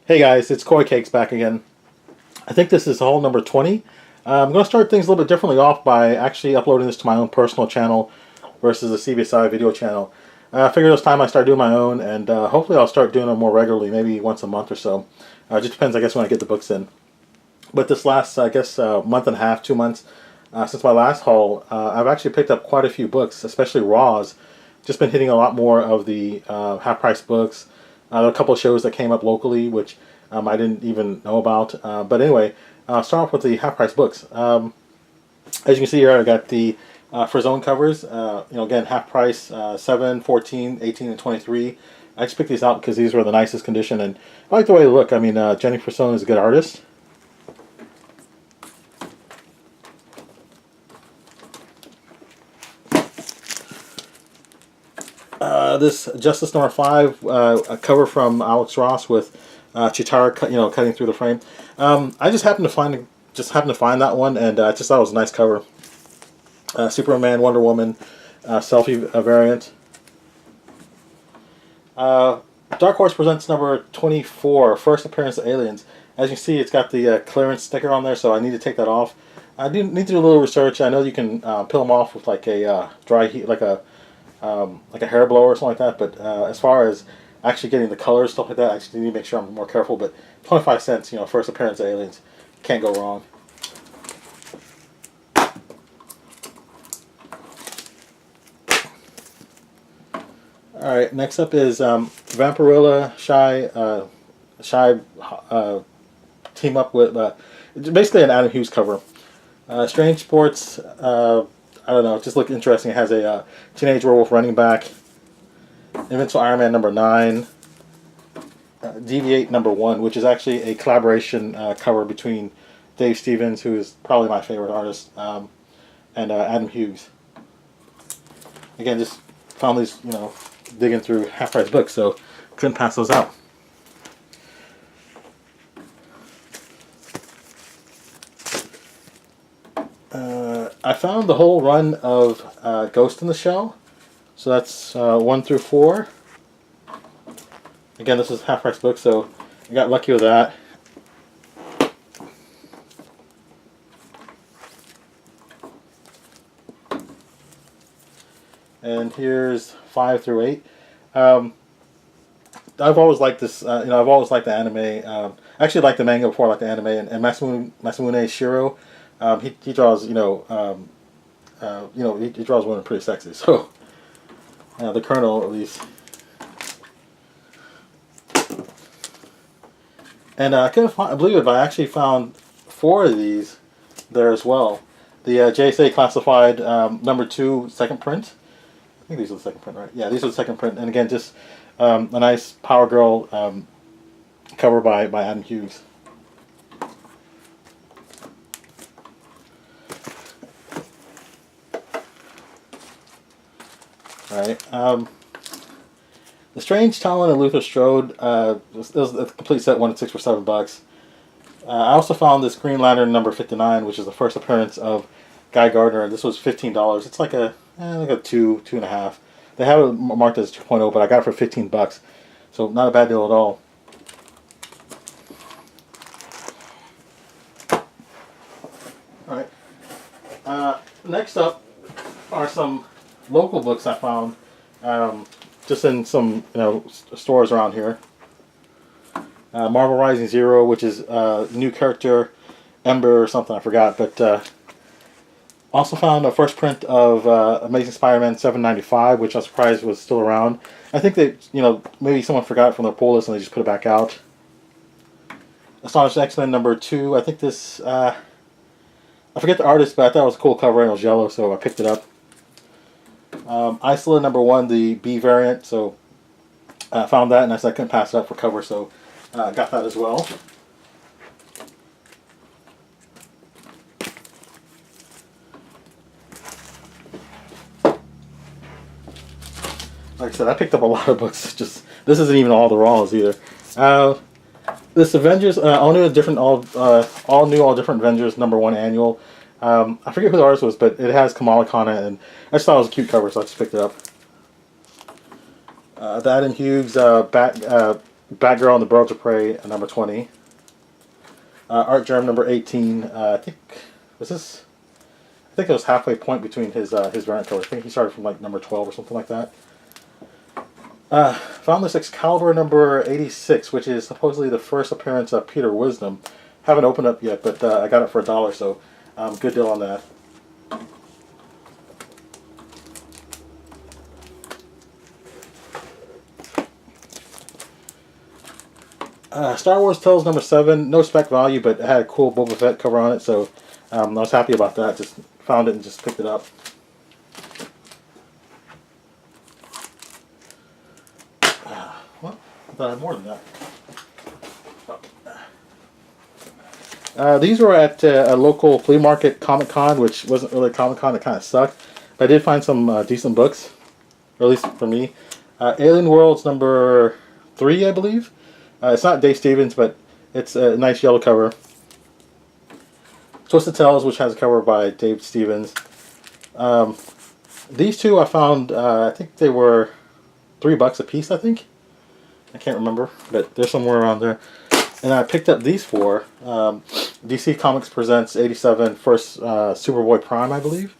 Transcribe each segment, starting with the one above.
Hey guys, it's Koi Cakes back again. I think this is haul number 20. I'm going to start things a little bit differently off by actually uploading this to my own personal channel versus a CBSI video channel. I figured it's time I start doing my own, and hopefully I'll start doing them more regularly, maybe once a month or so. Just depends, I guess, when I get the books in. But this last, I guess, month and a half, 2 months, since my last haul, I've actually picked up quite a few books, especially Raws. Just been hitting a lot more of the half-price books. There are a couple of shows that came up locally, which I didn't even know about. But anyway, I'll start off with the half-price books. As you can see here, I got the for zone covers. Again, half price, 7, 14, 18, and 23. I just picked these out because these were the nicest condition, and I like the way they look. I mean, Jenny Frisone is a good artist. This Justice number 5, a cover from Alex Ross with Chitara, cutting through the frame. I just happened to find that one, and I just thought it was a nice cover. Superman, Wonder Woman, selfie variant. Dark Horse presents number 24, first appearance of aliens. As you can see, it's got the clearance sticker on there, so I need to take that off. I do need to do a little research. I know you can peel them off with like a dry heat, like a hair blower or something like that. But as far as actually getting the colors, stuff like that, I actually need to make sure I'm more careful. But 25 cents, first appearance of aliens, can't go wrong. All right, next up is Vampirilla Shy team up with basically an Adam Hughes cover. Strange Sports, I don't know, just look interesting. It has a Teenage Werewolf running back, Invincible Iron Man number 9, Deviate number 1, which is actually a collaboration cover between Dave Stevens, who is probably my favorite artist, and Adam Hughes. Again, just found these, digging through half-price books, so couldn't pass those out. I found the whole run of Ghost in the Shell, so that's 1 through 4. Again, this is half-price book, so I got lucky with that. And here's 5 through 8. I've always liked this. I've always liked the anime. I actually liked the manga before I liked the anime. And Masamune Shiro, he draws. He draws women pretty sexy. So the Colonel, at least. And I couldn't believe it, but I actually found 4 of these there as well. The JSA Classified number 2 second print. I think these are the second print, right? Yeah, these are the second print. And again, just a nice Power Girl cover by Adam Hughes. Alright. The Strange Talent of Luther Strode. This was a complete set, 1 to 6 for $7. I also found this Green Lantern number 59, which is the first appearance of Guy Gardner. This was $15. It's like a 2.5. They have it marked as 2.0, but I got it for $15, so not a bad deal at all. All right. Next up are some local books I found, just in some stores around here. Marvel Rising Zero, which is new character Ember or something, I forgot, but. Also found a first print of Amazing Spider-Man 795, which I was surprised was still around. I think that, maybe someone forgot it from their pull list and they just put it back out. Astonishing X-Men number 2. I think this, I forget the artist, but I thought it was a cool cover and it was yellow, so I picked it up. Isola number 1, the B variant, so I found that and I said I couldn't pass it up for cover, so I got that as well. Like I said, I picked up a lot of books. This isn't even all the Raws either. This Avengers, all new different Avengers number 1 annual. I forget who the artist was, but it has Kamala Khan in it, and I just thought it was a cute cover, so I just picked it up. The Adam Hughes Batgirl and the Birds of Prey, number 20. Art Germ, number 18. I think was this. I think it was halfway point between his variant covers. I think he started from like number 12 or something like that. Found this Excalibur number 86, which is supposedly the first appearance of Peter Wisdom. Haven't opened up yet, but I got it for $1, so good deal on that. Star Wars Tales number 7, no spec value, but it had a cool Boba Fett cover on it, so I was happy about that. Just found it and just picked it up. Well, I thought I had more than that. These were at a local flea market Comic-Con, which wasn't really Comic-Con, it kind of sucked. But I did find some decent books, or at least for me. Alien Worlds number 3, I believe. It's not Dave Stevens, but it's a nice yellow cover. Twisted Tales, which has a cover by Dave Stevens. These two I found, I think they were $3 a piece, I think. I can't remember, but they're somewhere around there. And I picked up these four. DC Comics presents 87, first Superboy Prime, I believe.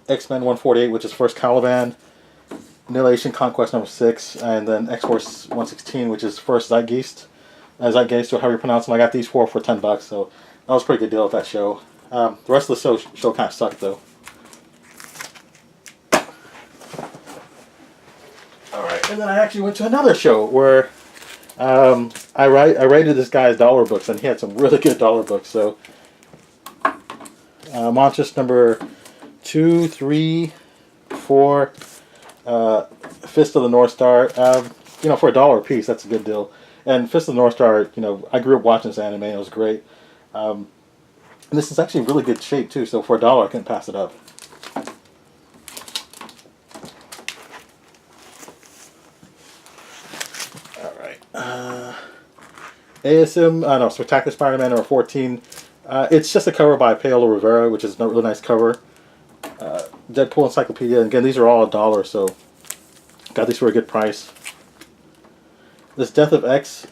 X-Men 148, which is first Caliban. Annihilation Conquest number 6, and then X-Force 116, which is first Zeitgeist. Zeitgeist, or however you pronounce them. I got these four for $10, so that was a pretty good deal at that show. The rest of the show kind of sucked, though. Alright, and then I actually went to another show where I rated this guy's dollar books, and he had some really good dollar books. So, Monstrous number 2, 3, 4... Fist of the North Star, you know, for $1 a piece, that's a good deal. And Fist of the North Star, you know, I grew up watching this anime, and it was great. And this is actually in really good shape, too, so for $1, I couldn't pass it up. Alright. ASM, no, Spectacular Spider-Man number 14. It's just a cover by Paolo Rivera, which is a really nice cover. Deadpool Encyclopedia, and again, these are all $1, so got these for a good price. This Death of X,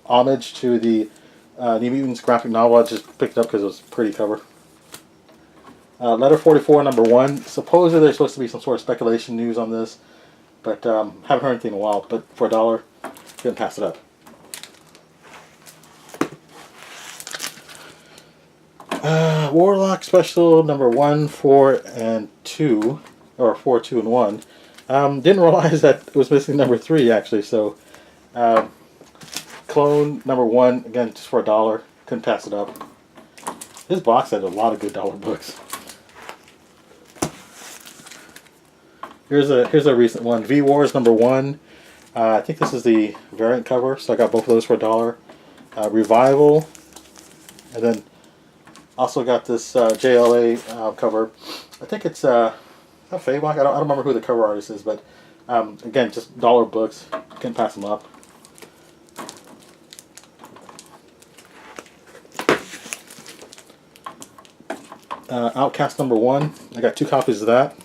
homage to the New Mutants graphic novel, I just picked it up because it was a pretty cover. Letter 44, number 1. Supposedly there's supposed to be some sort of speculation news on this, but haven't heard anything in a while, but for $1, couldn't pass it up. Warlock Special number 1, 4, and 2, or 4, 2, and 1. Didn't realize that it was missing number 3 actually. So, Clone number 1, again just for $1. Couldn't pass it up. This box had a lot of good dollar books. Here's a recent one. V Wars number 1. I think this is the variant cover, so I got both of those for $1. Revival, and then also got this JLA cover. I think it's Fayback. I don't remember who the cover artist is, but again, just dollar books. Can't pass them up. Outcast number 1. I got 2 copies of that.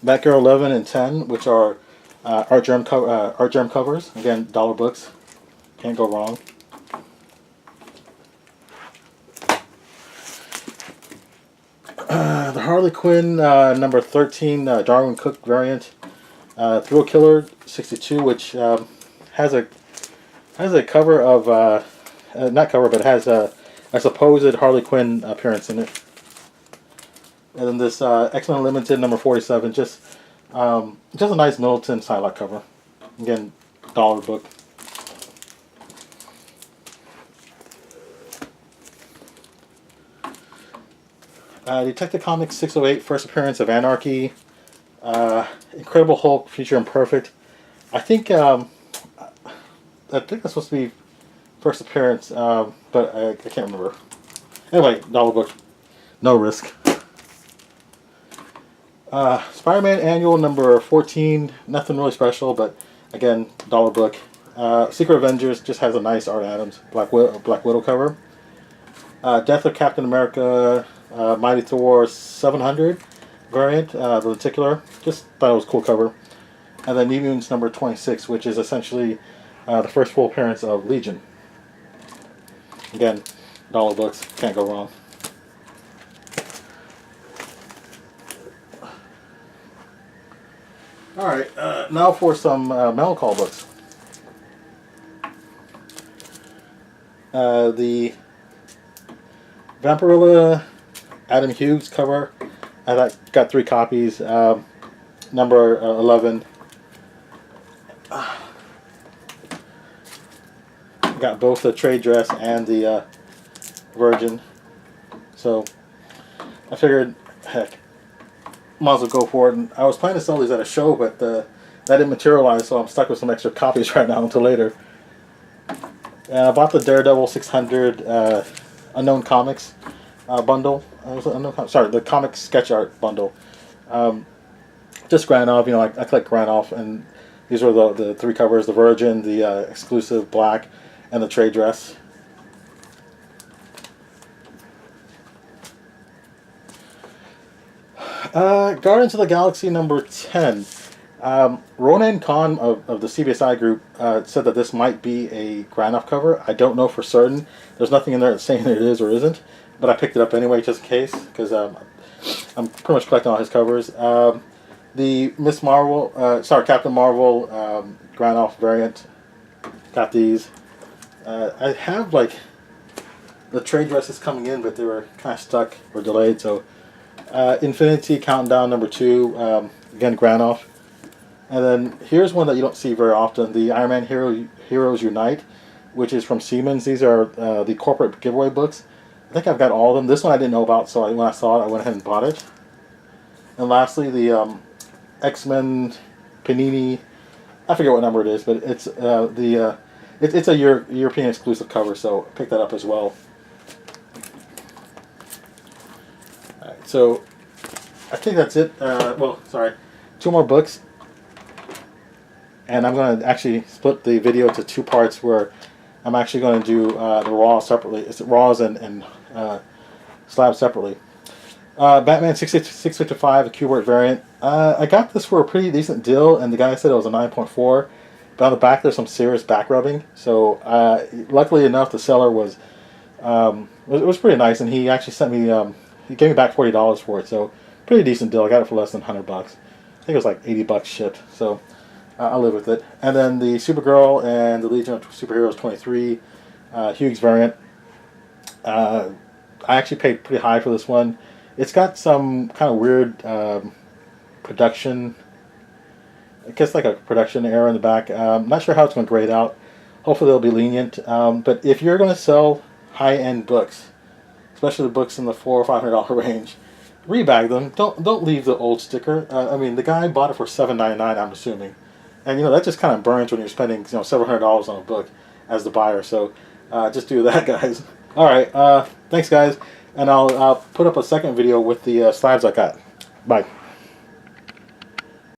Batgirl 11 and 10, which are Art Germ covers. Again, dollar books. Can't go wrong. The Harley Quinn number 13 Darwin Cook variant, Thrill Killer 62, which has a cover of not cover, but has a supposed Harley Quinn appearance in it. And then this X-Men Limited number 47, just a nice Middleton Psylocke cover. Again, dollar book. Detective Comics 608, first appearance of Anarchy. Incredible Hulk, Future Imperfect. I think that's supposed to be first appearance, but I can't remember. Anyway, dollar book, no risk. Spider-Man Annual number 14, nothing really special, but again, dollar book. Secret Avengers just has a nice Art Adams Black Widow cover. Death of Captain America, Mighty Thor 700 variant, the lenticular. Just thought it was a cool cover. and then New Mutants number 26, which is essentially the first full appearance of Legion. Again, dollar books, can't go wrong. Alright, now for some Metal Call books. The Vampirilla Adam Hughes cover, I got 3 copies. Number 11. Got both the trade dress and the Virgin. So I figured, heck, might as well go for it. And I was planning to sell these at a show, but that didn't materialize, so I'm stuck with some extra copies right now until later. I bought the Daredevil 600 Unknown Comics bundle. Sorry, the comic sketch art bundle. Just Granoff, you know, I collect Granoff, and these were the 3 covers: the Virgin, the exclusive black, and the trade dress. Guardians of the Galaxy number 10. Ronan Khan of the CBSI group said that this might be a Granoff cover. I don't know for certain. There's nothing in there that's saying it is or isn't, but I picked it up anyway just in case, because I'm pretty much collecting all his covers. The Captain Marvel Granoff variant. Got these. I have like the trade dresses coming in, but they were kind of stuck or delayed. So Infinity Countdown number 2, again Granoff. And then here's one that you don't see very often: the Iron Man Heroes Unite, which is from Siemens. These are the corporate giveaway books. I think I've got all of them. This one I didn't know about, so when I saw it, I went ahead and bought it. And lastly, the X-Men Panini. I forget what number it is, but it's it's a European exclusive cover, so I picked that up as well. Alright, so I think that's it. Well, sorry, 2 more books, and I'm going to actually split the video into 2 parts where I'm actually going to do the raw separately. It's raws and slabs separately. Batman 655, the Q-Word variant. I got this for a pretty decent deal, and the guy said it was a 9.4. But on the back, there's some serious back rubbing. So luckily enough, the seller was it was pretty nice, and he actually sent me he gave me back $40 for it. So pretty decent deal. I got it for less than $100. I think it was like $80 shipped. So I'll live with it. And then the Supergirl and the Legion of Superheroes 23 Hughes variant. I actually paid pretty high for this one. It's got some kind of weird production, I guess like a production error in the back. I'm not sure how it's going to grade out. Hopefully they'll be lenient. But if you're going to sell high-end books, especially the books in the $400 or $500 range, rebag them. Don't leave the old sticker. I mean, the guy bought it for $7.99, I'm assuming, and you know that just kind of burns when you're spending several $100 on a book as the buyer. So just do that, guys. All right, thanks, guys. And I'll put up a second video with the slabs I got. Bye.